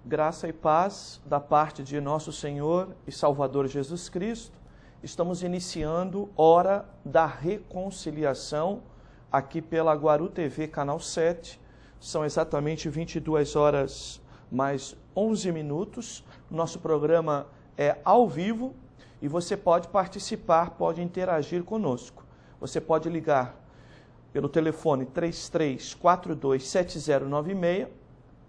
Graça e paz da parte de nosso Senhor e Salvador Jesus Cristo. Estamos iniciando Hora da Reconciliação aqui pela Guaru TV, canal 7. São exatamente 22 horas mais 11 minutos. Nosso programa é ao vivo e você pode participar, pode interagir conosco. Você pode ligar pelo telefone 33427096,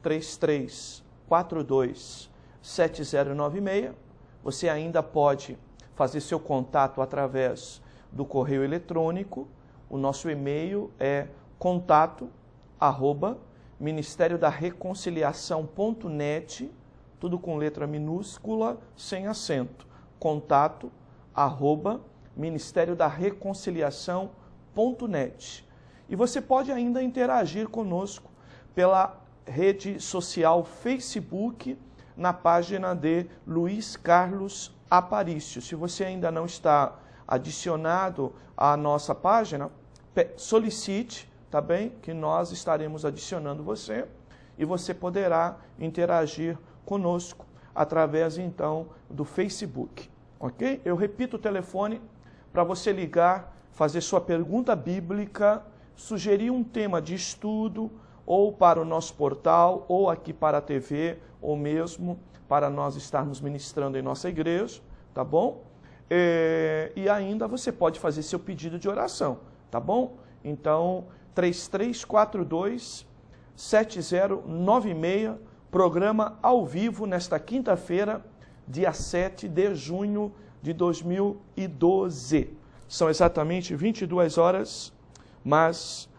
33427096. Você ainda pode fazer seu contato através do correio eletrônico. O nosso e-mail é contato@ministeriodareconciliação.net, tudo com letra minúscula, sem acento. Contato@ministeriodareconciliação.net. E você pode ainda interagir conosco pela rede social Facebook, na página de Luiz Carlos Aparício. Se você ainda não está adicionado à nossa página, solicite, tá bem? Que nós estaremos adicionando você e você poderá interagir conosco através, então, do Facebook, ok? Eu repito o telefone para você ligar, fazer sua pergunta bíblica, sugerir um tema de estudo, ou para o nosso portal, ou aqui para a TV, ou mesmo para nós estarmos ministrando em nossa igreja, tá bom? E ainda você pode fazer seu pedido de oração, tá bom? Então, 33427096, programa ao vivo nesta quinta-feira, dia 7 de junho de 2012. São exatamente 22 horas, mais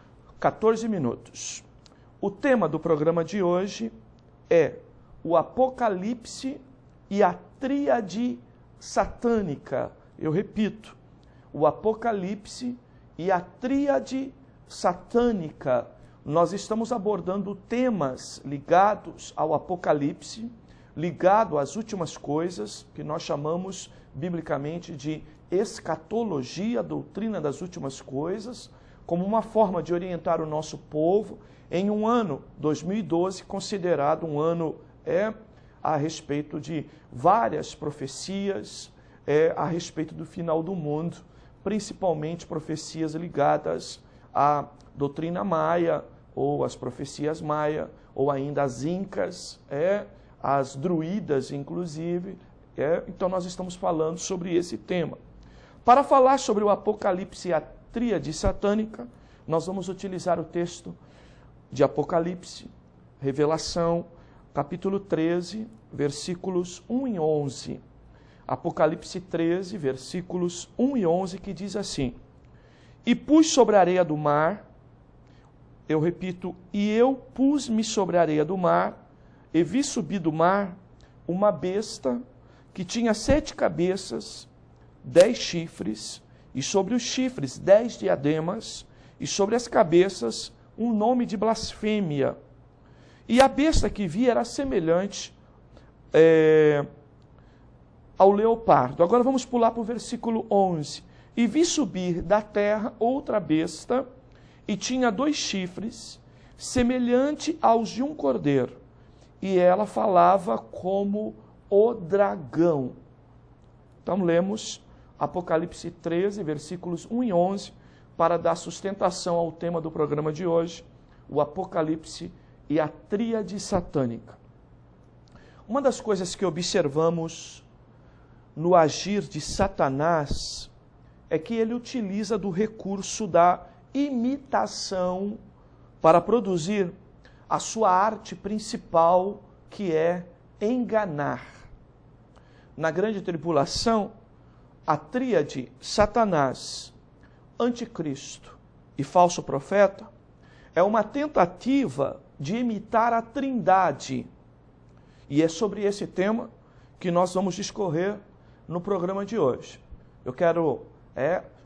14 minutos. O tema do programa de hoje é o Apocalipse e a tríade satânica. Eu repito, o Apocalipse e a tríade satânica. Nós estamos abordando temas ligados ao Apocalipse, ligado às últimas coisas, que nós chamamos biblicamente de escatologia, a doutrina das últimas coisas, como uma forma de orientar o nosso povo em um ano 2012, considerado um ano a respeito de várias profecias a respeito do final do mundo, principalmente profecias ligadas à doutrina maia, ou às profecias maia, ou ainda às incas, as druidas, inclusive. Então nós estamos falando sobre esse tema. Para falar sobre o Apocalipse e a tríade satânica, nós vamos utilizar o texto de Apocalipse, Revelação, capítulo 13, versículos 1 e 11. Apocalipse 13, versículos 1 e 11, que diz assim: E pus sobre a areia do mar, eu repito, e eu pus-me sobre a areia do mar, e vi subir do mar uma besta que tinha 7 cabeças, 10 chifres, e sobre os chifres 10 diademas, e sobre as cabeças um nome de blasfêmia. E a besta que vi era semelhante ao leopardo. Agora vamos pular para o versículo 11. E vi subir da terra outra besta, e tinha 2 chifres, semelhante aos de um cordeiro. E ela falava como o dragão. Então lemos Apocalipse 13, versículos 1 e 11, para dar sustentação ao tema do programa de hoje, o Apocalipse e a tríade satânica. Uma das coisas que observamos no agir de Satanás é que ele utiliza do recurso da imitação para produzir a sua arte principal, que é enganar. Na grande tribulação, a tríade Satanás, Anticristo e falso profeta é uma tentativa de imitar a Trindade. E é sobre esse tema que nós vamos discorrer no programa de hoje. Eu quero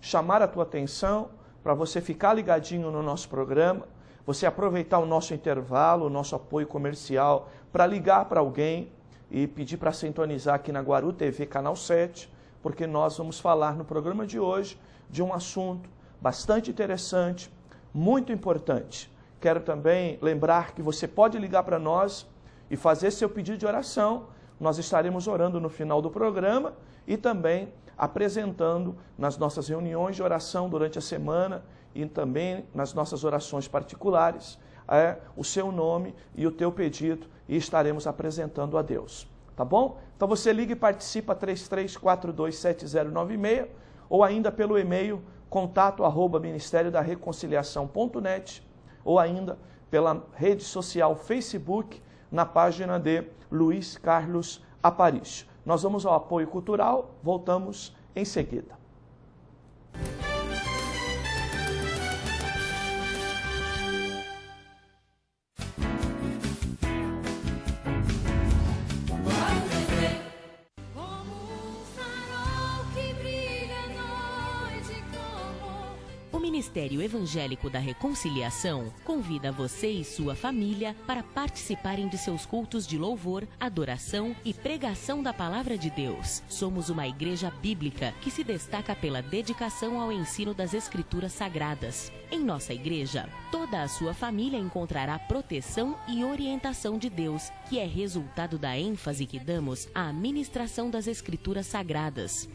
chamar a tua atenção para você ficar ligadinho no nosso programa, você aproveitar o nosso intervalo, o nosso apoio comercial, para ligar para alguém e pedir para sintonizar aqui na Guaru TV, canal 7, porque nós vamos falar no programa de hoje de um assunto bastante interessante, muito importante. Quero também lembrar que você pode ligar para nós e fazer seu pedido de oração, nós estaremos orando no final do programa e também apresentando nas nossas reuniões de oração durante a semana e também nas nossas orações particulares o seu nome e o teu pedido e estaremos apresentando a Deus. Tá bom? Então você liga e participa 33427096 ou ainda pelo e-mail contato@ministeriodareconciliação.net ou ainda pela rede social Facebook na página de Luiz Carlos Aparício. Nós vamos ao apoio cultural, voltamos em seguida. O Ministério Evangélico da Reconciliação convida você e sua família para participarem de seus cultos de louvor, adoração e pregação da Palavra de Deus. Somos uma igreja bíblica que se destaca pela dedicação ao ensino das Escrituras Sagradas. Em nossa igreja, toda a sua família encontrará proteção e orientação de Deus, que é resultado da ênfase que damos à ministração das Escrituras Sagradas.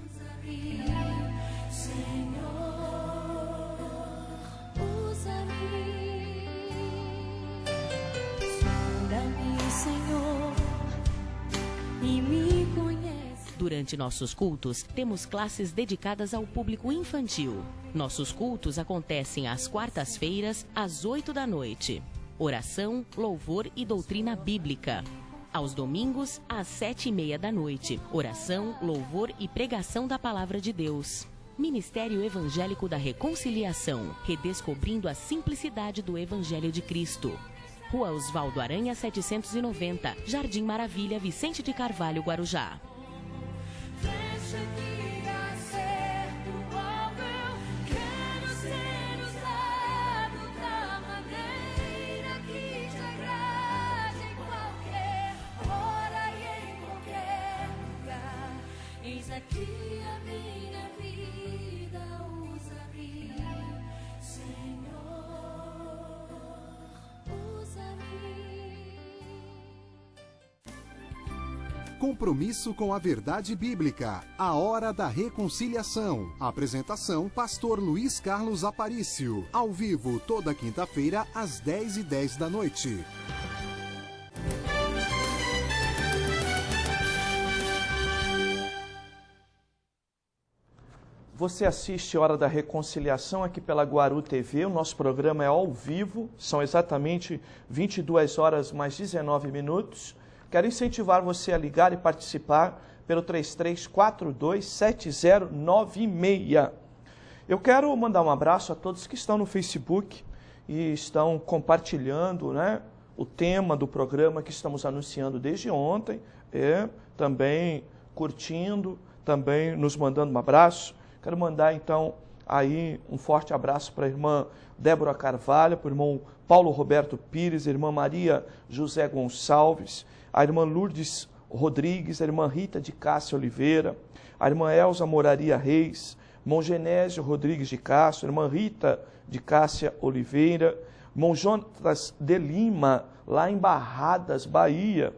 Durante nossos cultos, temos classes dedicadas ao público infantil. Nossos cultos acontecem às quartas-feiras, às 8 da noite. Oração, louvor e doutrina bíblica. Aos domingos, às 7:30 da noite. Oração, louvor e pregação da Palavra de Deus. Ministério Evangélico da Reconciliação, redescobrindo a simplicidade do Evangelho de Cristo. Rua Osvaldo Aranha 790, Jardim Maravilha, Vicente de Carvalho, Guarujá. Aqui a minha vida, usa-me, Senhor, usa-me. Compromisso com a verdade bíblica. A Hora da Reconciliação. Apresentação: Pastor Luiz Carlos Aparício. Ao vivo, toda quinta-feira, às 10h10 da noite. Você assiste Hora da Reconciliação aqui pela Guaru TV, o nosso programa é ao vivo, são exatamente 22 horas mais 19 minutos. Quero incentivar você a ligar e participar pelo 33427096. Eu quero mandar um abraço a todos que estão no Facebook e estão compartilhando, o tema do programa que estamos anunciando desde ontem, também curtindo, também nos mandando um abraço. Quero mandar, então, aí um forte abraço para a irmã Débora Carvalho, para o irmão Paulo Roberto Pires, a irmã Maria José Gonçalves, a irmã Lourdes Rodrigues, a irmã Rita de Cássia Oliveira, a irmã Elza Moraria Reis, irmão Genésio Rodrigues de Castro, a irmã Rita de Cássia Oliveira, irmão Jonas de Lima, lá em Barradas, Bahia,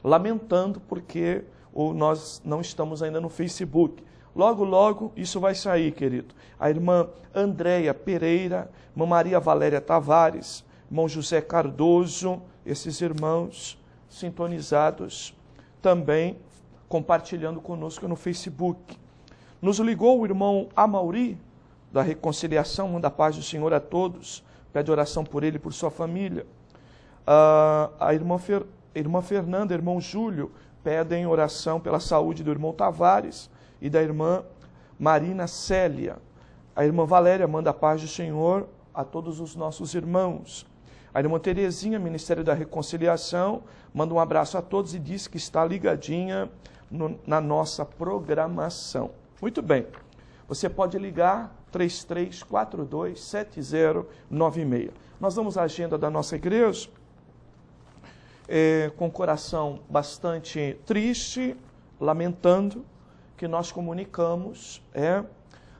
lamentando porque nós não estamos ainda no Facebook. Logo, logo, isso vai sair, querido. A irmã Andréia Pereira, irmã Maria Valéria Tavares, irmão José Cardoso, esses irmãos sintonizados, também compartilhando conosco no Facebook. Nos ligou o irmão Amauri, da Reconciliação, manda a paz do Senhor a todos, pede oração por ele e por sua família. A irmã Fernanda, irmão Júlio, pedem oração pela saúde do irmão Tavares e da irmã Marina Célia. A irmã Valéria manda a paz do Senhor a todos os nossos irmãos. A irmã Terezinha, Ministério da Reconciliação, manda um abraço a todos e diz que está ligadinha na nossa programação. Muito bem, você pode ligar 33427096. Nós vamos à agenda da nossa igreja, com o coração bastante triste, lamentando, que nós comunicamos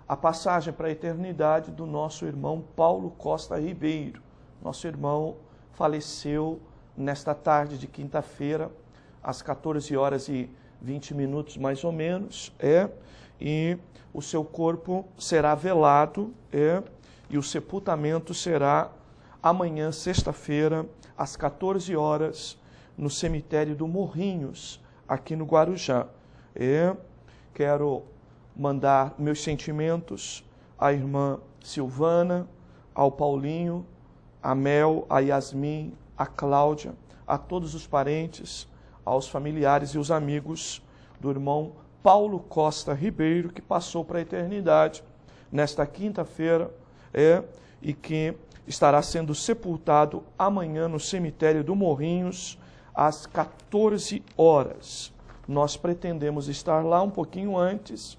a passagem para a eternidade do nosso irmão Paulo Costa Ribeiro. Nosso irmão faleceu nesta tarde de quinta-feira, às 14h20 mais ou menos, e o seu corpo será velado, e o sepultamento será amanhã, sexta-feira, às 14 horas, no cemitério do Morrinhos, aqui no Guarujá. Quero mandar meus sentimentos à irmã Silvana, ao Paulinho, a Mel, a Yasmin, a Cláudia, a todos os parentes, aos familiares e os amigos do irmão Paulo Costa Ribeiro, que passou para a eternidade nesta quinta-feira, e que estará sendo sepultado amanhã no cemitério do Morrinhos, às 14 horas. Nós pretendemos estar lá um pouquinho antes,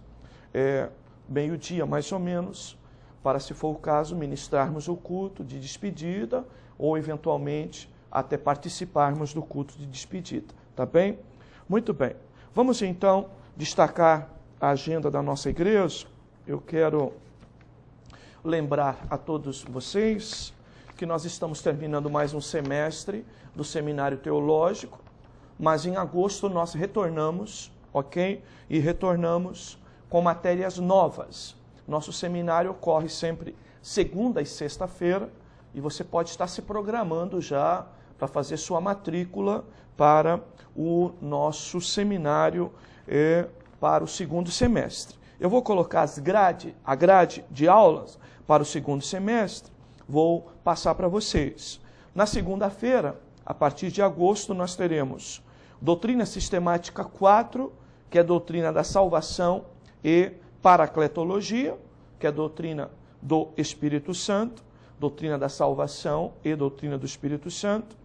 meio-dia mais ou menos, para, se for o caso, ministrarmos o culto de despedida ou, eventualmente, até participarmos do culto de despedida. Tá bem? Muito bem. Vamos, então, destacar a agenda da nossa igreja. Eu quero lembrar a todos vocês que nós estamos terminando mais um semestre do Seminário Teológico, mas em agosto nós retornamos, ok? E retornamos com matérias novas. Nosso seminário ocorre sempre segunda e sexta-feira, e você pode estar se programando já para fazer sua matrícula para o nosso seminário para o segundo semestre. Eu vou colocar a grade de aulas para o segundo semestre, vou passar para vocês. Na segunda-feira, a partir de agosto, nós teremos Doutrina Sistemática 4, que é a doutrina da salvação, e Paracletologia, que é a doutrina do Espírito Santo, doutrina da salvação e doutrina do Espírito Santo.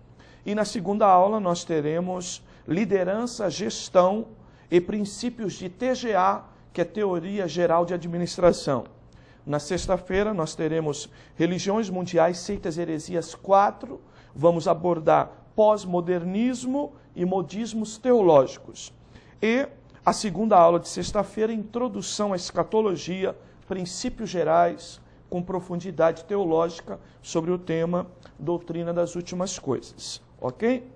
E na segunda aula nós teremos Liderança, Gestão e Princípios de TGA, que é Teoria Geral de Administração. Na sexta-feira nós teremos Religiões Mundiais, Seitas e Heresias 4, vamos abordar pós-modernismo e modismos teológicos. E a segunda aula de sexta-feira, Introdução à Escatologia, Princípios Gerais, com profundidade teológica sobre o tema Doutrina das Últimas Coisas. Ok?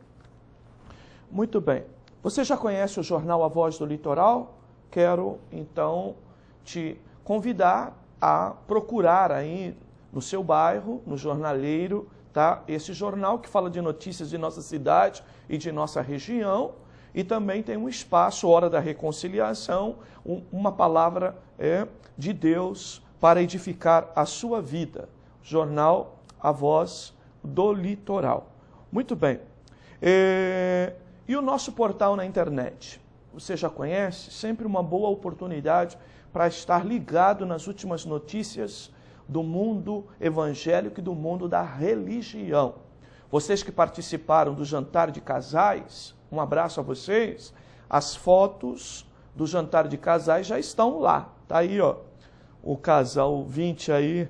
Muito bem. Você já conhece o jornal A Voz do Litoral? Quero, então, te convidar a procurar aí no seu bairro, no jornaleiro, tá? Esse jornal que fala de notícias de nossa cidade e de nossa região, e também tem um espaço, Hora da Reconciliação, uma palavra de Deus para edificar a sua vida. Jornal A Voz do Litoral. Muito bem. E o nosso portal na internet? Você já conhece? Sempre uma boa oportunidade para estar ligado nas últimas notícias do mundo evangélico e do mundo da religião. Vocês que participaram do jantar de casais, um abraço a vocês. As fotos do jantar de casais já estão lá. Tá aí, ó. O casal 20 aí,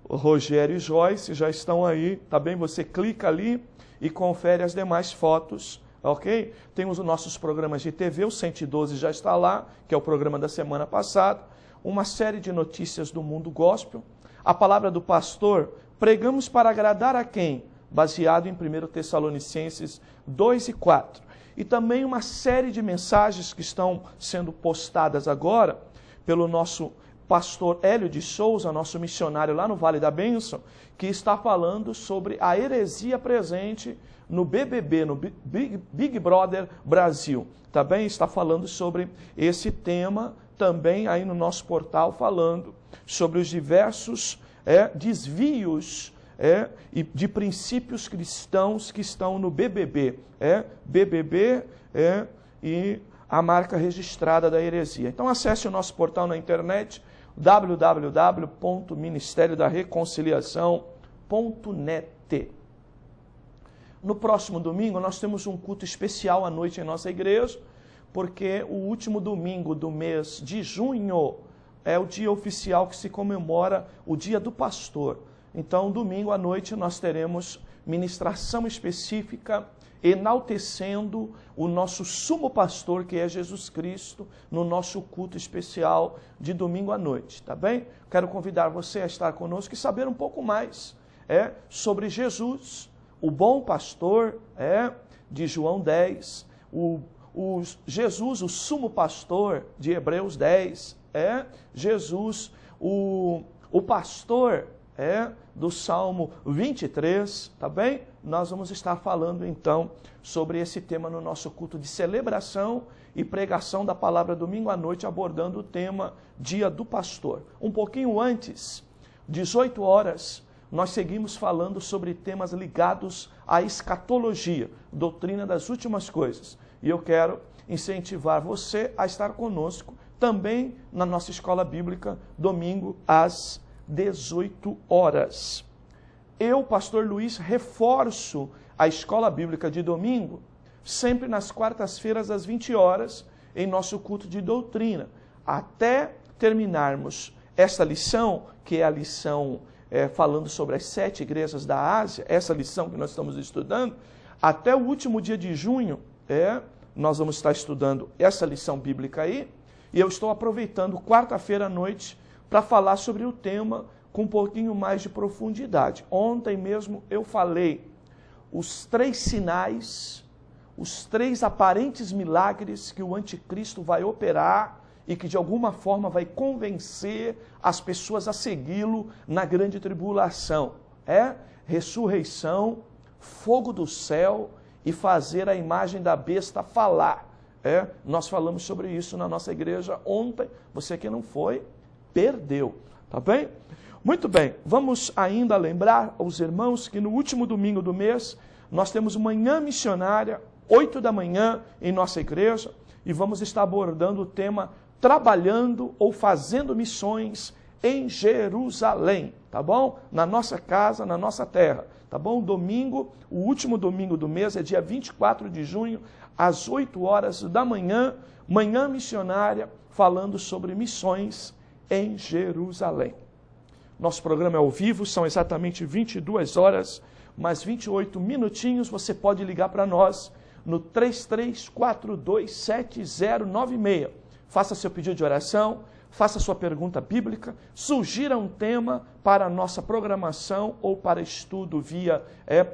o Rogério e Joyce já estão aí, tá bem? Você clica ali e confere as demais fotos, ok? Temos os nossos programas de TV, o 112 já está lá, que é o programa da semana passada, uma série de notícias do mundo gospel, a palavra do pastor, pregamos para agradar a quem? Baseado em 1 Tessalonicenses 2 e 4. E também uma série de mensagens que estão sendo postadas agora pelo nosso pastor Hélio de Souza, nosso missionário lá no Vale da Bênção, que está falando sobre a heresia presente no BBB, no Big Brother Brasil. Também está falando sobre esse tema, também aí no nosso portal, falando sobre os diversos desvios e de princípios cristãos que estão no BBB. BBB e a marca registrada da heresia. Então acesse o nosso portal na internet, www.ministeriodareconciliação.net. No próximo domingo nós temos um culto especial à noite em nossa igreja, porque o último domingo do mês de junho é o dia oficial que se comemora o Dia do Pastor. Então, domingo à noite nós teremos ministração específica enaltecendo o nosso sumo pastor, que é Jesus Cristo, no nosso culto especial de domingo à noite, tá bem? Quero convidar você a estar conosco e saber um pouco mais sobre Jesus, o bom pastor, de João 10, Jesus, o sumo pastor, de Hebreus 10, Jesus, o pastor, do Salmo 23, tá bem? Nós vamos estar falando então sobre esse tema no nosso culto de celebração e pregação da palavra domingo à noite, abordando o tema Dia do Pastor. Um pouquinho antes, 18 horas, nós seguimos falando sobre temas ligados à escatologia, doutrina das últimas coisas. E eu quero incentivar você a estar conosco também na nossa escola bíblica, domingo às 18 horas. Eu, pastor Luiz, reforço a escola bíblica de domingo, sempre nas quartas-feiras às 20 horas, em nosso culto de doutrina, até terminarmos esta lição, que é a lição falando sobre as 7 igrejas da Ásia, essa lição que nós estamos estudando, até o último dia de junho, nós vamos estar estudando essa lição bíblica aí, e eu estou aproveitando quarta-feira à noite para falar sobre o tema com um pouquinho mais de profundidade. Ontem mesmo eu falei os 3 sinais, os 3 aparentes milagres que o anticristo vai operar e que de alguma forma vai convencer as pessoas a segui-lo na grande tribulação. Ressurreição, fogo do céu e fazer a imagem da besta falar. Nós falamos sobre isso na nossa igreja ontem. Você que não foi, perdeu, tá bem? Muito bem, vamos ainda lembrar aos irmãos que no último domingo do mês nós temos manhã missionária, 8 da manhã em nossa igreja, e vamos estar abordando o tema trabalhando ou fazendo missões em Jerusalém, tá bom? Na nossa casa, na nossa terra, tá bom? Domingo, o último domingo do mês é dia 24 de junho, às 8 horas da manhã, manhã missionária, falando sobre missões em Jerusalém. Nosso programa é ao vivo, são exatamente 22 horas, mais 28 minutinhos. Você pode ligar para nós no 33427096. Faça seu pedido de oração, faça sua pergunta bíblica, sugira um tema para a nossa programação ou para estudo via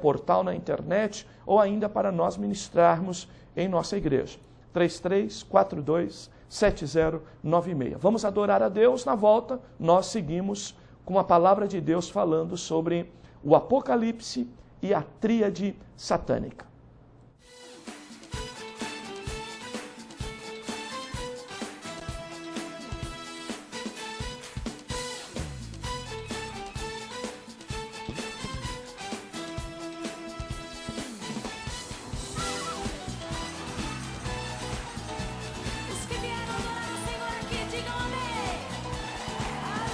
portal na internet ou ainda para nós ministrarmos em nossa igreja. 33427096. Vamos adorar a Deus. Na volta, nós seguimos com a palavra de Deus falando sobre o Apocalipse e a tríade satânica. Os que vieram adorar o Senhor aqui, digam amém. Amém.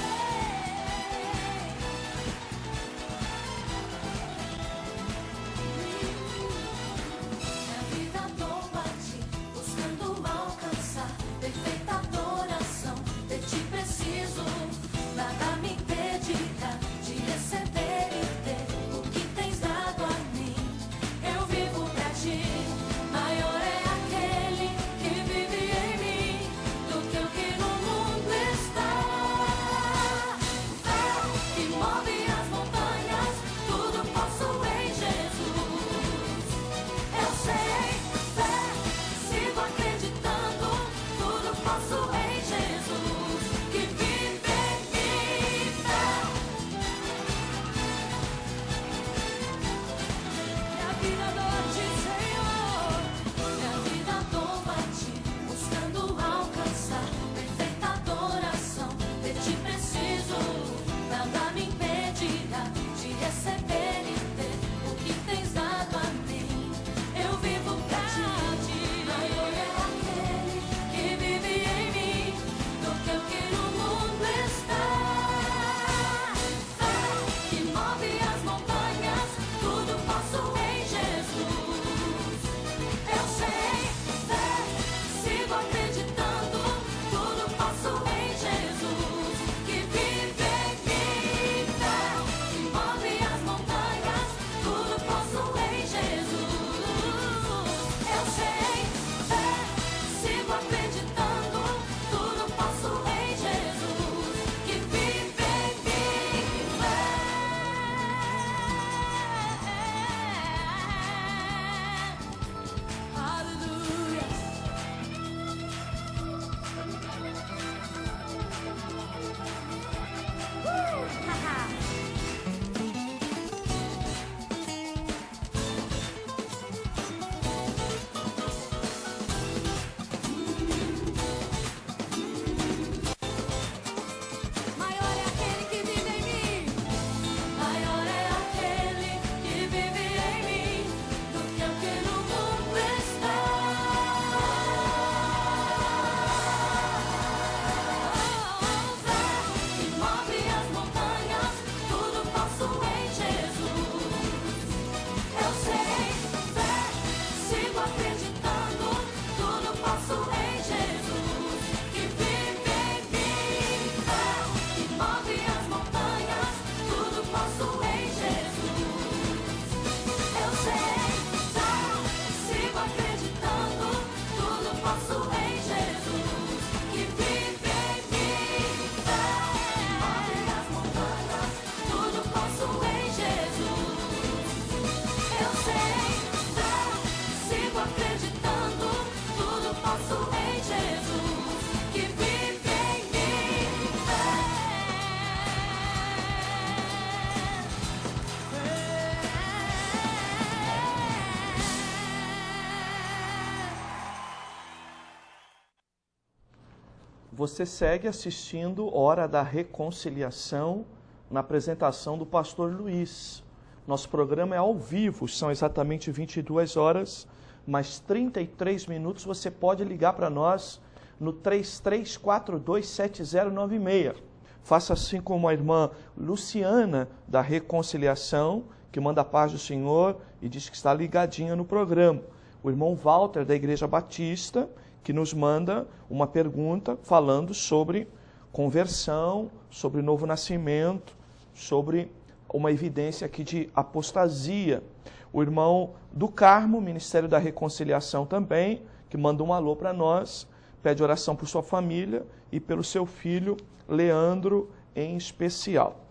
Você segue assistindo Hora da Reconciliação na apresentação do pastor Luiz. Nosso programa é ao vivo, são exatamente 22 horas, mais 33 minutos. Você pode ligar para nós no 33427096. Faça assim como a irmã Luciana da Reconciliação, que manda a paz do Senhor e diz que está ligadinha no programa. O irmão Walter da Igreja Batista, que nos manda uma pergunta falando sobre conversão, sobre novo nascimento, sobre uma evidência aqui de apostasia. O irmão do Carmo, Ministério da Reconciliação também, que manda um alô para nós, pede oração por sua família e pelo seu filho Leandro em especial.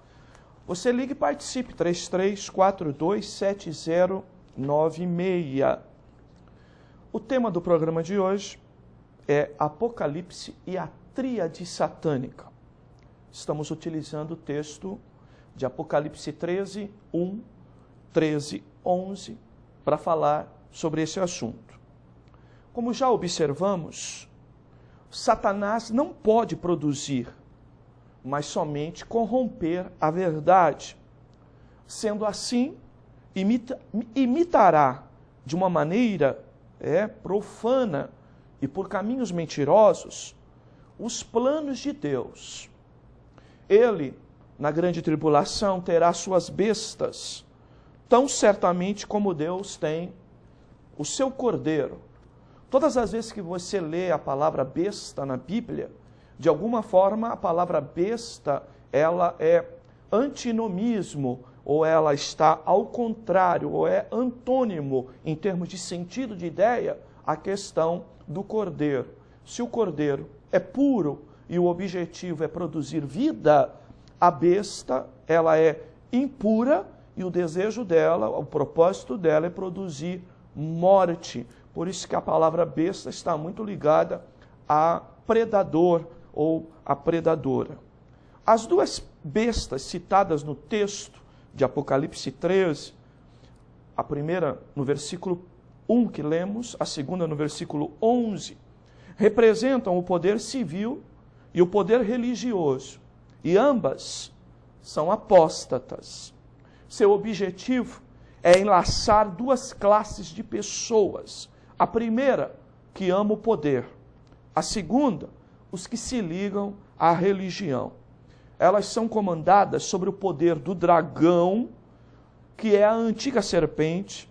Você liga e participe, 33427096. O tema do programa de hoje é Apocalipse e a tríade satânica. Estamos utilizando o texto de Apocalipse 13, 1, 13, 11, para falar sobre esse assunto. Como já observamos, Satanás não pode produzir, mas somente corromper a verdade. Sendo assim, imitará de uma maneira profana e por caminhos mentirosos os planos de Deus. Ele, na grande tribulação, terá suas bestas, tão certamente como Deus tem o seu cordeiro. Todas as vezes que você lê a palavra besta na Bíblia, de alguma forma a palavra besta, ela é antinomismo, ou ela está ao contrário, ou é antônimo, em termos de sentido de ideia, a questão do cordeiro. Se o cordeiro é puro e o objetivo é produzir vida, a besta, ela é impura e o desejo dela, o propósito dela é produzir morte. Por isso que a palavra besta está muito ligada a predador ou a predadora. As duas bestas citadas no texto de Apocalipse 13, a primeira no versículo 1 que lemos, a segunda no versículo 11, representam o poder civil e o poder religioso, e ambas são apóstatas. Seu objetivo é enlaçar duas classes de pessoas. A primeira, que ama o poder. A segunda, os que se ligam à religião. Elas são comandadas sobre o poder do dragão, que é a antiga serpente,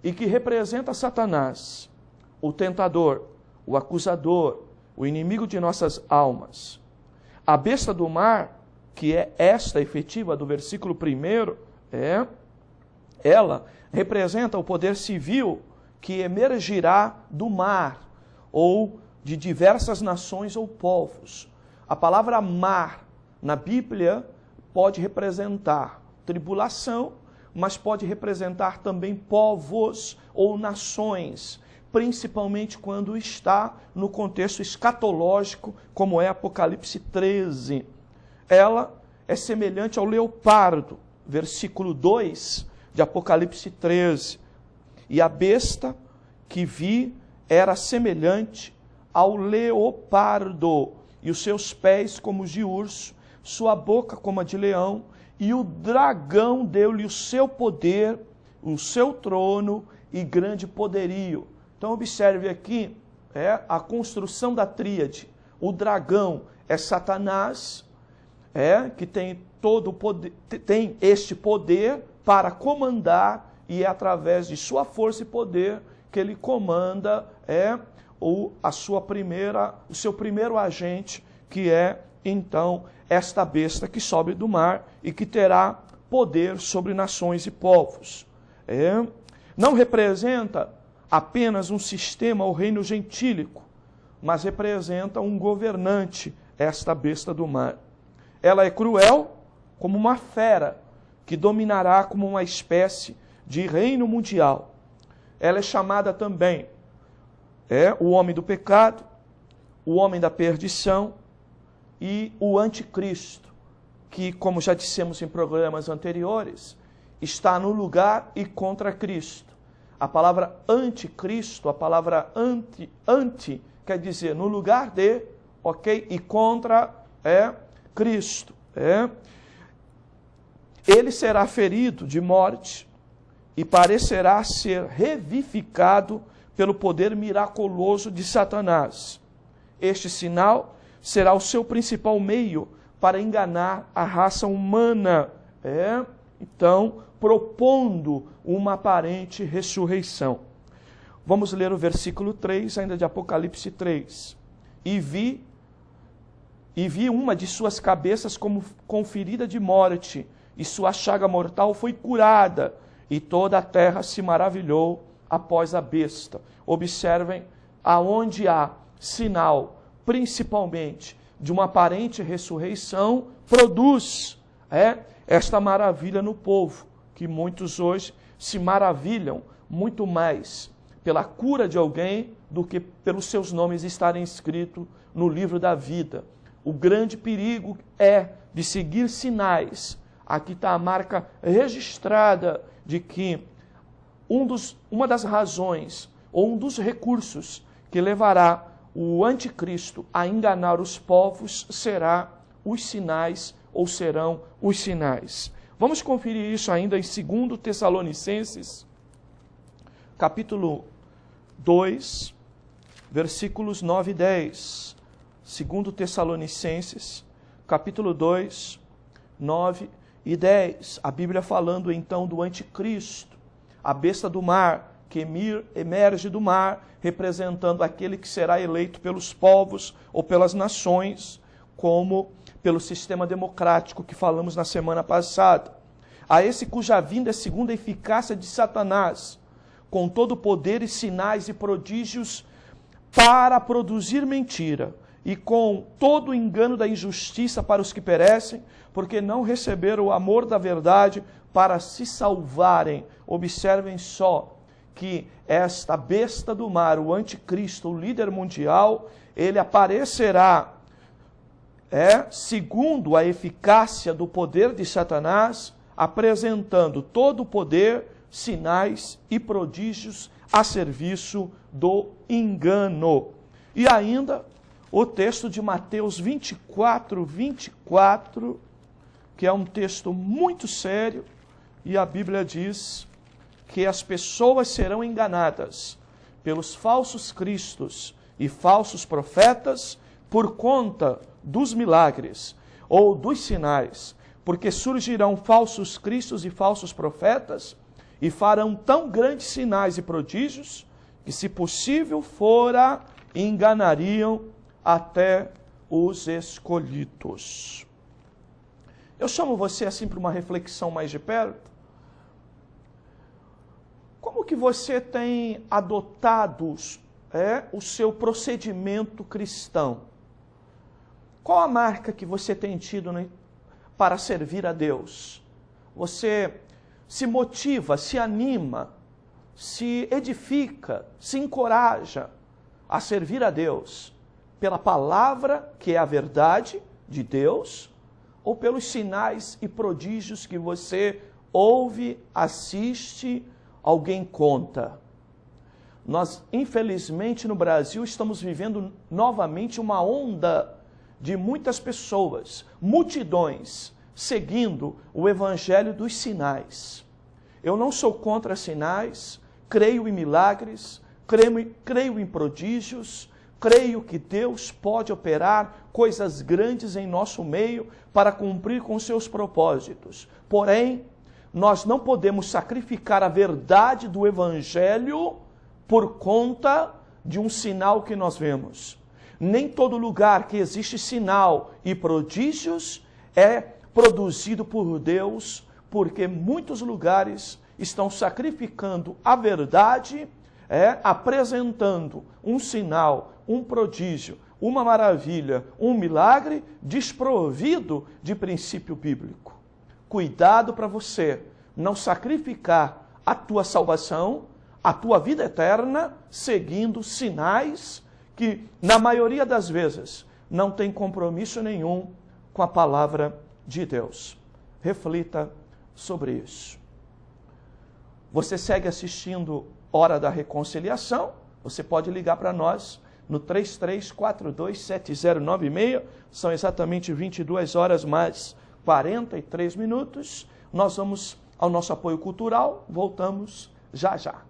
e que representa Satanás, o tentador, o acusador, o inimigo de nossas almas. A besta do mar, que é esta efetiva do versículo 1, ela representa o poder civil que emergirá do mar, ou de diversas nações ou povos. A palavra mar, na Bíblia, pode representar tribulação, mas pode representar também povos ou nações, principalmente quando está no contexto escatológico, como é Apocalipse 13. Ela é semelhante ao leopardo, versículo 2 de Apocalipse 13. E a besta que vi era semelhante ao leopardo, e os seus pés como os de urso, sua boca como a de leão, e o dragão deu-lhe o seu poder, o seu trono e grande poderio. Então observe aqui a construção da tríade. O dragão é Satanás, que tem todo o poder, tem este poder para comandar, e é através de sua força e poder que ele comanda o seu primeiro agente, que é então esta besta que sobe do mar e que terá poder sobre nações e povos. Não representa apenas um sistema ou reino gentílico, mas representa um governante, esta besta do mar. Ela é cruel como uma fera, que dominará como uma espécie de reino mundial. Ela é chamada também o homem do pecado, o homem da perdição e o anticristo, que, como já dissemos em programas anteriores, está no lugar e contra Cristo. A palavra anticristo, a palavra anti quer dizer no lugar de ok? E contra Cristo. Ele será ferido de morte e parecerá ser revivificado pelo poder miraculoso de Satanás. Este sinal será o seu principal meio para enganar a raça humana. Então, propondo uma aparente ressurreição. Vamos ler o versículo 3, ainda de Apocalipse 3. E vi uma de suas cabeças como com ferida de morte, e sua chaga mortal foi curada, e toda a terra se maravilhou após a besta. Observem, aonde há sinal, principalmente, de uma aparente ressurreição, produz esta maravilha no povo, que muitos hoje se maravilham muito mais pela cura de alguém do que pelos seus nomes estarem escritos no livro da vida. O grande perigo é de seguir sinais. Aqui está a marca registrada de que uma das razões ou um dos recursos que levará o anticristo a enganar os povos será os sinais ou serão os sinais. Vamos conferir isso ainda em 2 Tessalonicenses, capítulo 2, versículos 9 e 10. 2 Tessalonicenses, capítulo 2, 9 e 10. A Bíblia falando então do anticristo, a besta do mar, que emerge do mar, representando aquele que será eleito pelos povos ou pelas nações, como pelo sistema democrático que falamos na semana passada. A esse cuja vinda é segundo a eficácia de Satanás, com todo o poder e sinais e prodígios para produzir mentira, e com todo o engano da injustiça para os que perecem, porque não receberam o amor da verdade para se salvarem. Observem só que esta besta do mar, o anticristo, o líder mundial, ele aparecerá segundo a eficácia do poder de Satanás, apresentando todo o poder, sinais e prodígios a serviço do engano. E ainda o texto de Mateus 24, 24, que é um texto muito sério, e a Bíblia diz que as pessoas serão enganadas pelos falsos cristos e falsos profetas por conta dos milagres ou dos sinais, porque surgirão falsos cristos e falsos profetas e farão tão grandes sinais e prodígios que, se possível fora, enganariam até os escolhidos. Eu chamo você assim para uma reflexão mais de perto. Como que você tem adotado o seu procedimento cristão? Qual a marca que você tem tido para servir a Deus? Você se motiva, se anima, se edifica, se encoraja a servir a Deus pela palavra, que é a verdade de Deus, ou pelos sinais e prodígios que você ouve, assiste, alguém conta? Nós, infelizmente, no Brasil, estamos vivendo novamente uma onda de muitas pessoas, multidões, seguindo o evangelho dos sinais. Eu não sou contra sinais, creio em milagres, creio em prodígios, creio que Deus pode operar coisas grandes em nosso meio para cumprir com seus propósitos. Porém, nós não podemos sacrificar a verdade do evangelho por conta de um sinal que nós vemos. Nem todo lugar que existe sinal e prodígios é produzido por Deus, porque muitos lugares estão sacrificando a verdade, apresentando um sinal, um prodígio, uma maravilha, um milagre desprovido de princípio bíblico. Cuidado para você não sacrificar a tua salvação, a tua vida eterna, seguindo sinais que, na maioria das vezes, não tem compromisso nenhum com a palavra de Deus. Reflita sobre isso. Você segue assistindo Hora da Reconciliação? Você pode ligar para nós no 33427096. São exatamente 22 horas mais 43 minutos. Nós vamos ao nosso apoio cultural. Voltamos já já.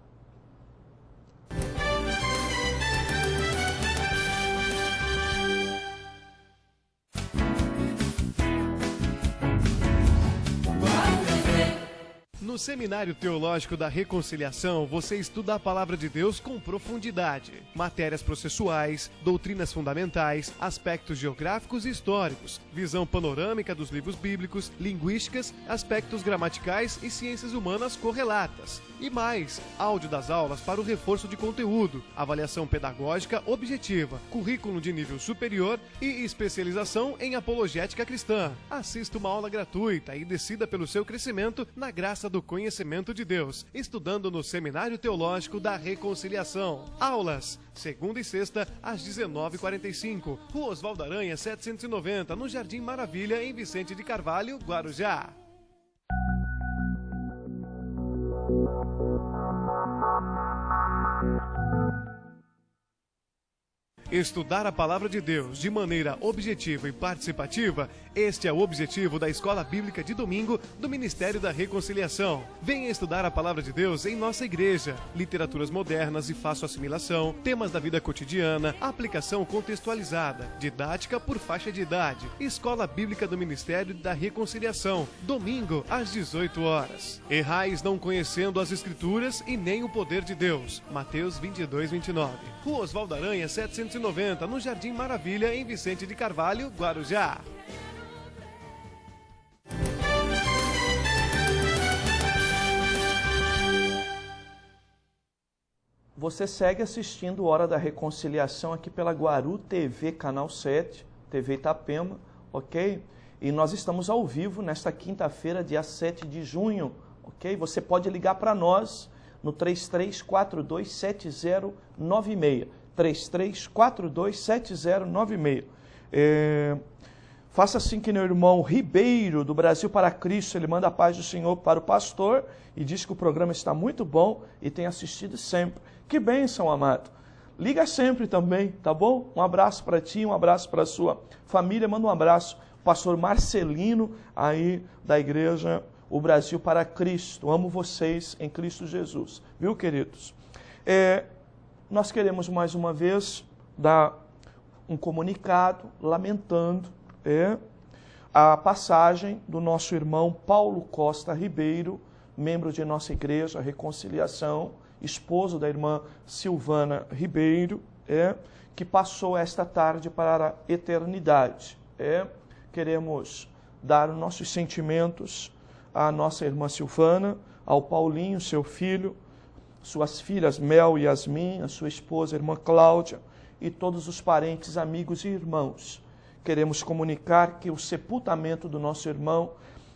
No Seminário Teológico da Reconciliação, você estuda a Palavra de Deus com profundidade. Matérias processuais, doutrinas fundamentais, aspectos geográficos e históricos, visão panorâmica dos livros bíblicos, linguísticas, aspectos gramaticais e ciências humanas correlatas. E mais, áudio das aulas para o reforço de conteúdo, avaliação pedagógica objetiva, currículo de nível superior e especialização em apologética cristã. Assista uma aula gratuita e decida pelo seu crescimento na graça do conhecimento de Deus, estudando no Seminário Teológico da Reconciliação. Aulas, segunda e sexta, às 19h45. Rua Osvaldo Aranha, 790, no Jardim Maravilha, em Vicente de Carvalho, Guarujá. Estudar a Palavra de Deus de maneira objetiva e participativa, este é o objetivo da Escola Bíblica de Domingo do Ministério da Reconciliação. Venha estudar a Palavra de Deus em nossa igreja. Literaturas modernas e fácil assimilação, temas da vida cotidiana, aplicação contextualizada, didática por faixa de idade. Escola Bíblica do Ministério da Reconciliação, domingo às 18 horas. Errais não conhecendo as Escrituras e nem o poder de Deus. Mateus 22:29. Rua Osvaldo Aranha, 790, no Jardim Maravilha, em Vicente de Carvalho, Guarujá. Você segue assistindo Hora da Reconciliação aqui pela Guaru TV, Canal 7, TV Itapema, ok? E nós estamos ao vivo nesta quinta-feira, dia 7 de junho, ok? Você pode ligar para nós no 33427096. 33427096. Faça assim que meu irmão Ribeiro, do Brasil para Cristo, ele manda a paz do Senhor para o pastor e diz que o programa está muito bom e tem assistido sempre. Que bênção, amado. Liga sempre também, tá bom? Um abraço para ti, um abraço para a sua família. Manda um abraço, pastor Marcelino, aí da igreja O Brasil para Cristo. Amo vocês em Cristo Jesus. Viu, queridos? Nós queremos mais uma vez dar um comunicado lamentando a passagem do nosso irmão Paulo Costa Ribeiro, membro de nossa igreja Reconciliação, esposo da irmã Silvana Ribeiro, que passou esta tarde para a eternidade. Queremos dar os nossos sentimentos à nossa irmã Silvana, ao Paulinho, seu filho, suas filhas Mel e Yasmin, a sua esposa, a irmã Cláudia, e todos os parentes, amigos e irmãos. Queremos comunicar que o sepultamento do nosso irmão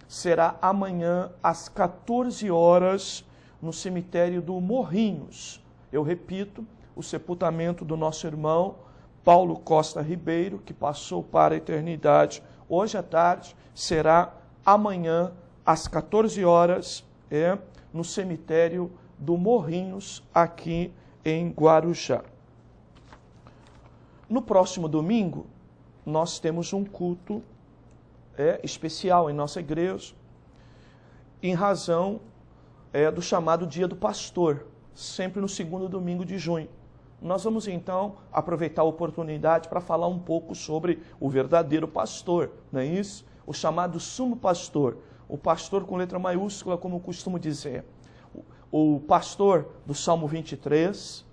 será amanhã às 14 horas no cemitério do Morrinhos. Eu repito, o sepultamento do nosso irmão Paulo Costa Ribeiro, que passou para a eternidade hoje à tarde, será amanhã às 14 horas no cemitério do Morrinhos, aqui em Guarujá. No próximo domingo, nós temos um culto especial em nossa igreja, em razão do chamado Dia do Pastor, sempre no segundo domingo de junho. Nós vamos então aproveitar a oportunidade para falar um pouco sobre o verdadeiro pastor, não é isso? O chamado sumo pastor, o pastor com letra maiúscula, como eu costumo dizer. O pastor do Salmo 23,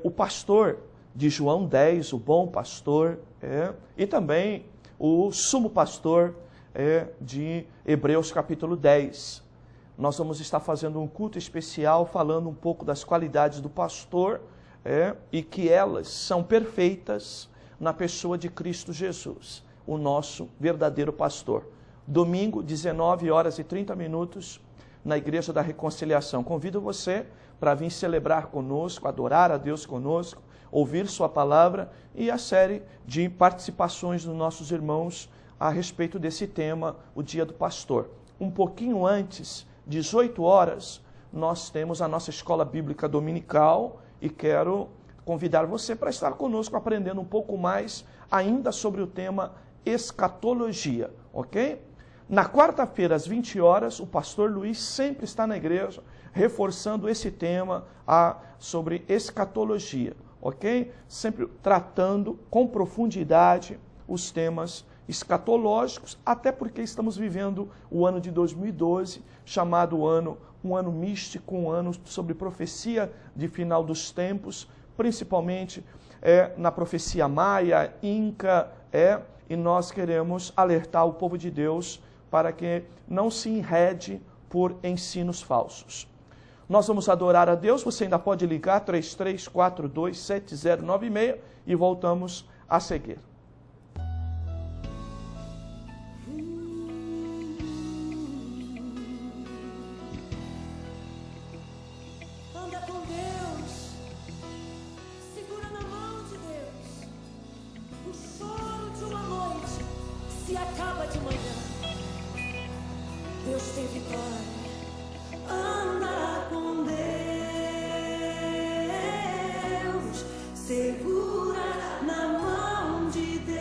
o pastor de João 10, o bom pastor, e também o sumo pastor de Hebreus capítulo 10. Nós vamos estar fazendo um culto especial, falando um pouco das qualidades do pastor, e que elas são perfeitas na pessoa de Cristo Jesus, o nosso verdadeiro pastor. Domingo, 19h30, na Igreja da Reconciliação. Convido você para vir celebrar conosco, adorar a Deus conosco, ouvir sua palavra e a série de participações dos nossos irmãos a respeito desse tema, o Dia do Pastor. Um pouquinho antes, 18 horas, nós temos a nossa escola bíblica dominical e quero convidar você para estar conosco aprendendo um pouco mais ainda sobre o tema escatologia, ok? Na quarta-feira, às 20 horas, o pastor Luiz sempre está na igreja reforçando esse tema sobre escatologia, ok? Sempre tratando com profundidade os temas escatológicos, até porque estamos vivendo o ano de 2012, chamado um ano místico, um ano sobre profecia de final dos tempos, principalmente na profecia maia, inca, e nós queremos alertar o povo de Deus para que não se enrede por ensinos falsos. Nós vamos adorar a Deus, você ainda pode ligar 33427096 e voltamos a seguir. Anda com Deus, segura na mão de Deus. O choro de uma noite se acaba de manhã. Deus tem vitória. Anda com Deus, segura na mão de Deus.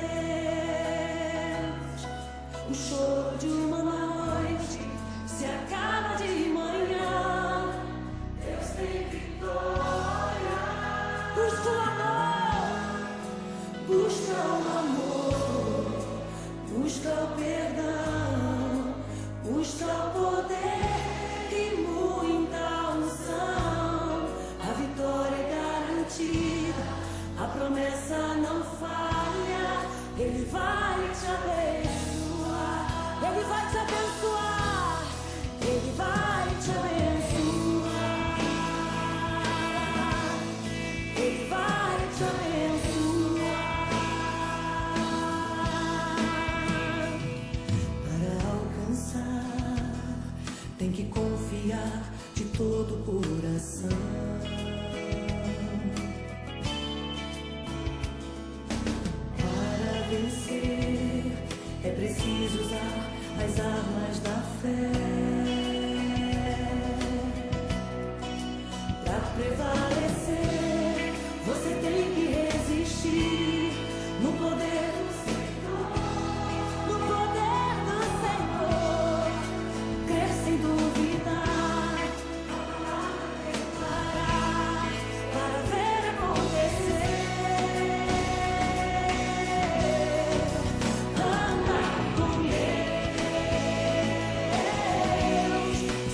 O choro de uma noite se acaba de manhã. Deus tem vitória. Busca o amor, busca o perdão, busca o poder e muita unção. A vitória é garantida, a promessa não falha. Ele vai te abençoar, Ele vai te abençoar, Ele vai te abençoar, Ele vai te abençoar. Para alcançar, tem que confiar de todo o coração. Para vencer, é preciso usar as armas da fé. Para prevalecer, você tem que resistir no poder do Senhor, no poder do Senhor. Crer sem duvidar, a palavra declarar, para ver acontecer. Anda com Deus,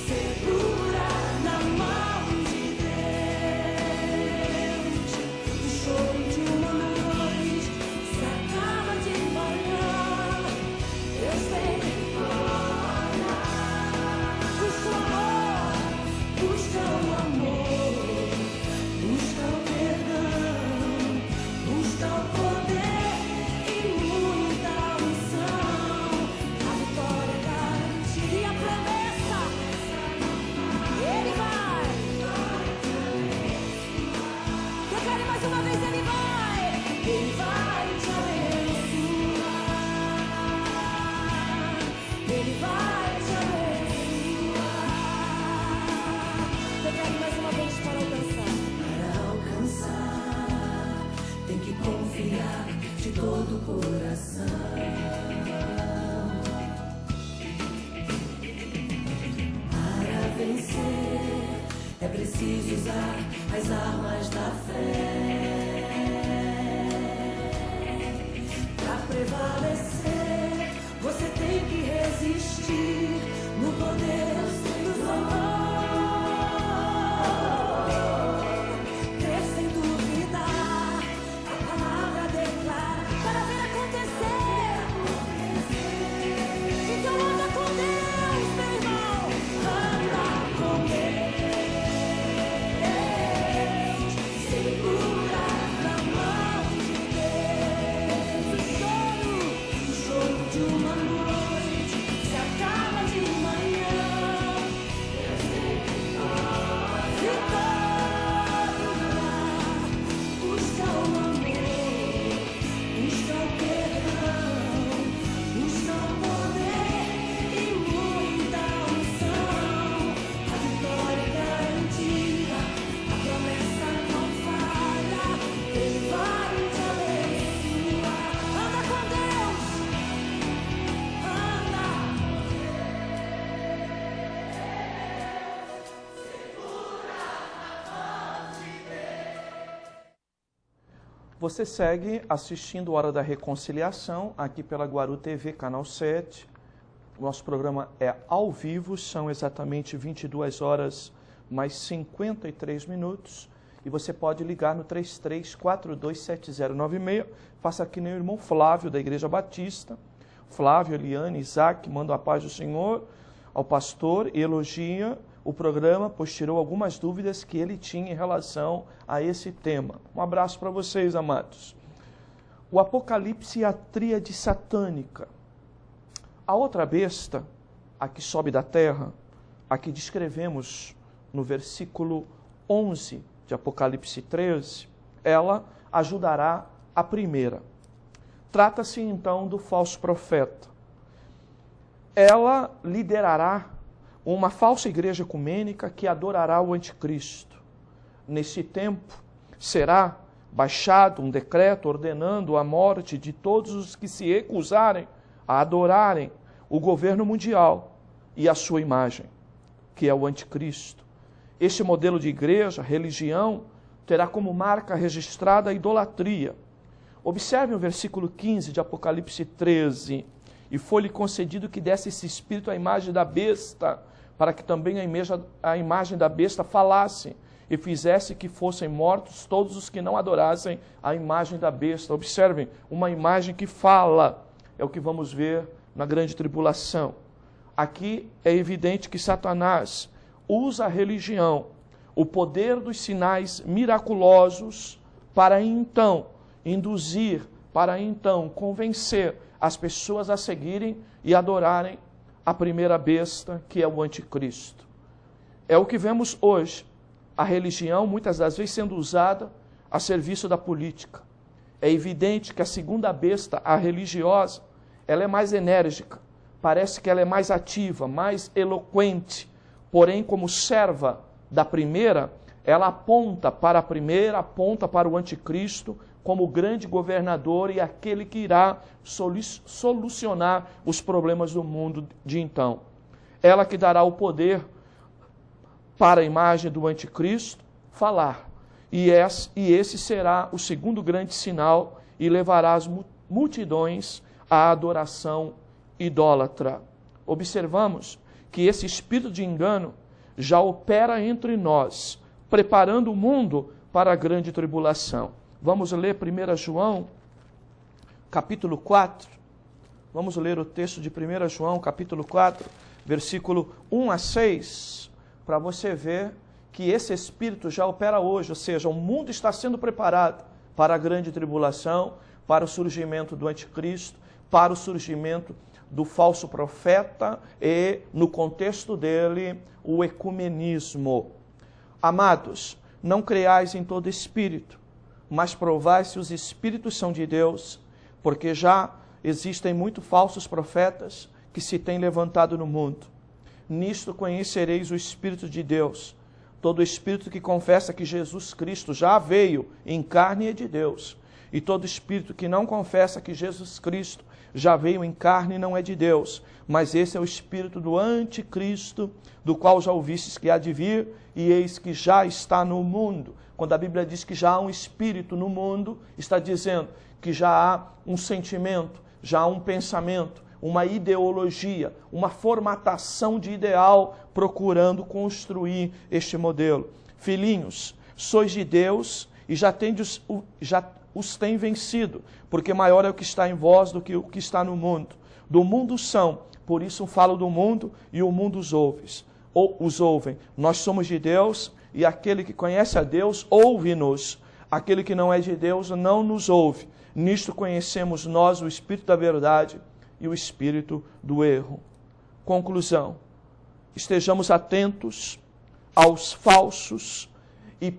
segura na mão de Deus. O choro de uma noite se acaba de manhã. Deus tem vitória. Busca o amor, busca o perdão, busca o poder e muita unção. A vitória é garantida e a promessa, Ele vai. Declare mais uma vez, Ele vai te abençoar, Ele vai te abençoar. Declare mais uma vez para alcançar. Para alcançar, tem que confiar de todo o coração. Para vencer, é preciso usar as armas da fé. Para prevalecer, você tem que resistir no poder do Senhor. Crer sem duvidar, a palavra declara, para ver acontecer. Então anda com Deus, meu irmão. Anda com Deus, segura na mão de Deus. O choro de uma noite se acaba de manhã. Deus Você segue assistindo Hora da Reconciliação, aqui pela Guaru TV, canal 7. O nosso programa é ao vivo, são exatamente 22 horas mais 53 minutos. E você pode ligar no 33427096. Faça aqui no irmão Flávio, da Igreja Batista. Flávio, Eliane, Isaac, mandam a paz do Senhor ao pastor e elogia o programa, pois tirou algumas dúvidas que ele tinha em relação a esse tema. Um abraço para vocês, amados. O Apocalipse e a tríade satânica. A outra besta, a que sobe da terra, a que descrevemos no versículo 11 de Apocalipse 13, ela ajudará a primeira. Trata-se então do falso profeta. Ela liderará uma falsa igreja ecumênica que adorará o anticristo. Nesse tempo, será baixado um decreto ordenando a morte de todos os que se recusarem a adorarem o governo mundial e a sua imagem, que é o anticristo. Este modelo de igreja, religião, terá como marca registrada a idolatria. Observe o versículo 15 de Apocalipse 13. E foi-lhe concedido que desse esse espírito à imagem da besta, para que também a imagem da besta falasse e fizesse que fossem mortos todos os que não adorassem a imagem da besta. Observem, uma imagem que fala, é o que vamos ver na grande tribulação. Aqui é evidente que Satanás usa a religião, o poder dos sinais miraculosos, para então induzir, para então convencer as pessoas a seguirem e adorarem a primeira besta, que é o anticristo. É o que vemos hoje, a religião muitas das vezes sendo usada a serviço da política. É evidente que a segunda besta, a religiosa, ela é mais enérgica, parece que ela é mais ativa, mais eloquente, porém como serva da primeira, ela aponta para a primeira, aponta para o anticristo, como o grande governador e aquele que irá solucionar os problemas do mundo de então. Ela que dará o poder para a imagem do anticristo falar. E esse será o segundo grande sinal e levará as multidões à adoração idólatra. Observamos que esse espírito de engano já opera entre nós, preparando o mundo para a grande tribulação. Vamos ler 1 João, capítulo 4. Vamos ler o texto de 1 João, capítulo 4, versículo 1 a 6, para você ver que esse espírito já opera hoje, ou seja, o mundo está sendo preparado para a grande tribulação, para o surgimento do anticristo, para o surgimento do falso profeta e, no contexto dele, o ecumenismo. Amados, não creais em todo espírito, mas provai se os espíritos são de Deus, porque já existem muitos falsos profetas que se têm levantado no mundo. Nisto conhecereis o Espírito de Deus. Todo espírito que confessa que Jesus Cristo já veio em carne é de Deus. E todo espírito que não confessa que Jesus Cristo já veio em carne não é de Deus. Mas esse é o espírito do anticristo, do qual já ouvistes que há de vir, e eis que já está no mundo. Quando a Bíblia diz que já há um espírito no mundo, está dizendo que já há um sentimento, já há um pensamento, uma ideologia, uma formatação de ideal, procurando construir este modelo. Filhinhos, sois de Deus e já os tem vencido, porque maior é o que está em vós do que o que está no mundo. Do mundo são, por isso falo do mundo e o mundo os ouvem. Nós somos de Deus e aquele que conhece a Deus ouve-nos. Aquele que não é de Deus não nos ouve. Nisto conhecemos nós o Espírito da verdade e o espírito do erro. Conclusão: estejamos atentos aos falsos e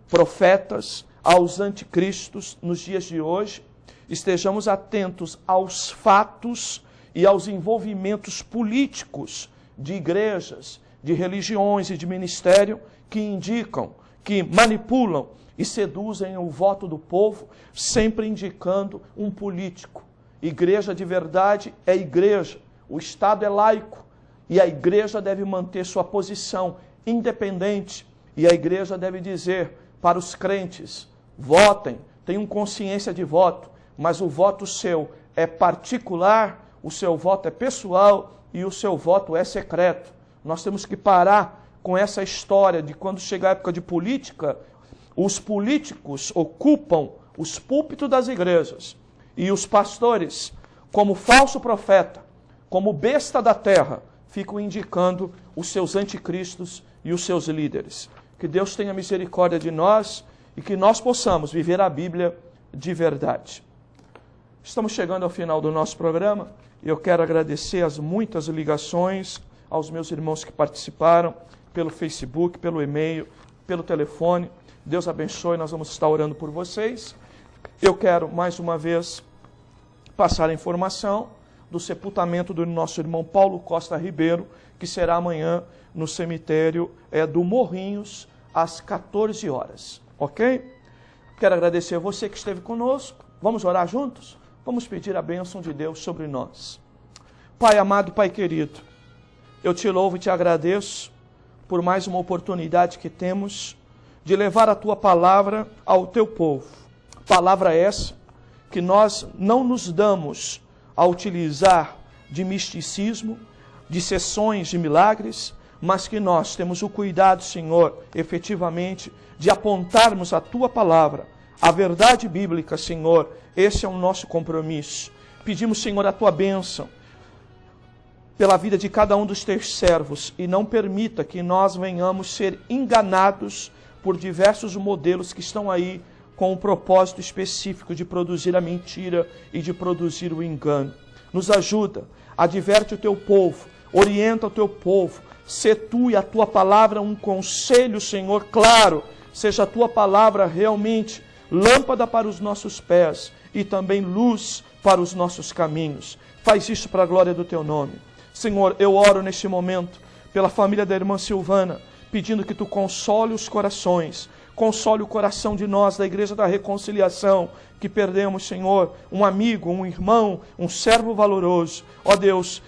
profetas, aos anticristos nos dias de hoje. Estejamos atentos aos fatos e aos envolvimentos políticos de igrejas, de religiões e de ministério que indicam, que manipulam e seduzem o voto do povo, sempre indicando um político. Igreja de verdade é igreja, o Estado é laico e a igreja deve manter sua posição independente e a igreja deve dizer para os crentes: votem, tenham consciência de voto, mas o voto seu é particular, o seu voto é pessoal e o seu voto é secreto. Nós temos que parar com essa história de quando chega a época de política, os políticos ocupam os púlpitos das igrejas e os pastores, como falso profeta, como besta da terra, ficam indicando os seus anticristos e os seus líderes. Que Deus tenha misericórdia de nós e que nós possamos viver a Bíblia de verdade. Estamos chegando ao final do nosso programa e eu quero agradecer as muitas ligações aos meus irmãos que participaram pelo Facebook, pelo e-mail, pelo telefone. Deus abençoe, nós vamos estar orando por vocês. Eu quero, mais uma vez, passar a informação do sepultamento do nosso irmão Paulo Costa Ribeiro, que será amanhã no cemitério do Morrinhos, às 14 horas. Ok? Quero agradecer a você que esteve conosco. Vamos orar juntos? Vamos pedir a bênção de Deus sobre nós. Pai amado, Pai querido, eu te louvo e te agradeço por mais uma oportunidade que temos de levar a tua palavra ao teu povo. Palavra essa que nós não nos damos a utilizar de misticismo, de sessões de milagres, mas que nós temos o cuidado, Senhor, efetivamente, de apontarmos a tua palavra, a verdade bíblica, Senhor. Esse é o nosso compromisso. Pedimos, Senhor, a tua bênção pela vida de cada um dos teus servos e não permita que nós venhamos ser enganados por diversos modelos que estão aí com um propósito específico de produzir a mentira e de produzir o engano. Nos ajuda, adverte o teu povo, orienta o teu povo, sê tu e a tua palavra um conselho, Senhor, claro, seja a tua palavra realmente lâmpada para os nossos pés e também luz para os nossos caminhos. Faz isso para a glória do teu nome. Senhor, eu oro neste momento pela família da irmã Silvana, pedindo que tu console os corações, console o coração de nós da Igreja da Reconciliação, que perdemos, Senhor, um amigo, um irmão, um servo valoroso. Ó Deus,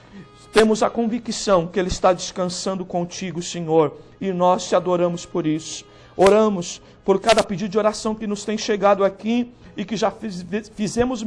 temos a convicção que ele está descansando contigo, Senhor, e nós te adoramos por isso. Oramos por cada pedido de oração que nos tem chegado aqui e que já fizemos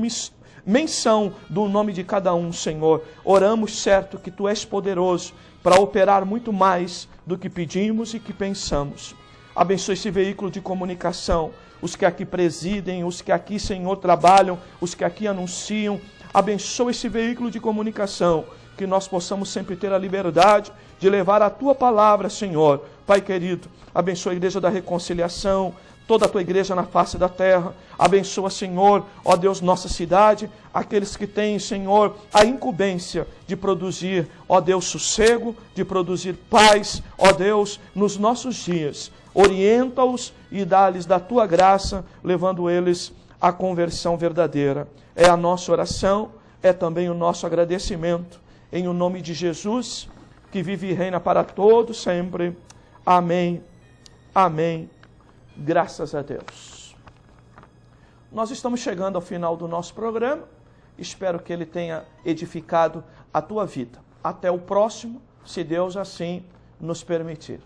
menção do nome de cada um, Senhor. Oramos certo que tu és poderoso para operar muito mais do que pedimos e que pensamos. Abençoe esse veículo de comunicação, os que aqui presidem, os que aqui, Senhor, trabalham, os que aqui anunciam. Abençoe esse veículo de comunicação, que nós possamos sempre ter a liberdade de levar a tua palavra, Senhor. Pai querido, abençoa a Igreja da Reconciliação, toda a tua igreja na face da terra. Abençoa, Senhor, ó Deus, nossa cidade, aqueles que têm, Senhor, a incumbência de produzir, ó Deus, sossego, de produzir paz, ó Deus, nos nossos dias. Orienta-os e dá-lhes da tua graça, levando eles à conversão verdadeira. É a nossa oração, é também o nosso agradecimento. Em o nome de Jesus, que vive e reina para todos sempre. Amém. Amém. Graças a Deus. Nós estamos chegando ao final do nosso programa. Espero que ele tenha edificado a tua vida. Até o próximo, se Deus assim nos permitir.